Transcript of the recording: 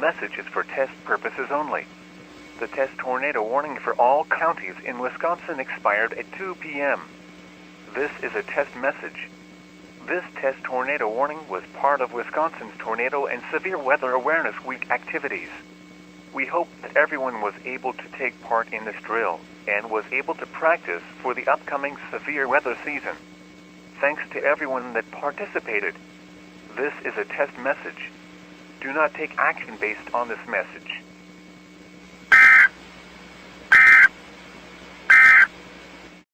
message is for test purposes only. The test tornado warning for all counties in Wisconsin expired at 2 p.m. This is a test message. This test tornado warning was part of Wisconsin's Tornado and Severe Weather Awareness Week activities. We hope that everyone was able to take part in this drill and was able to practice for the upcoming severe weather season. Thanks to everyone that participated. This is a test message. Do not take action based on this message.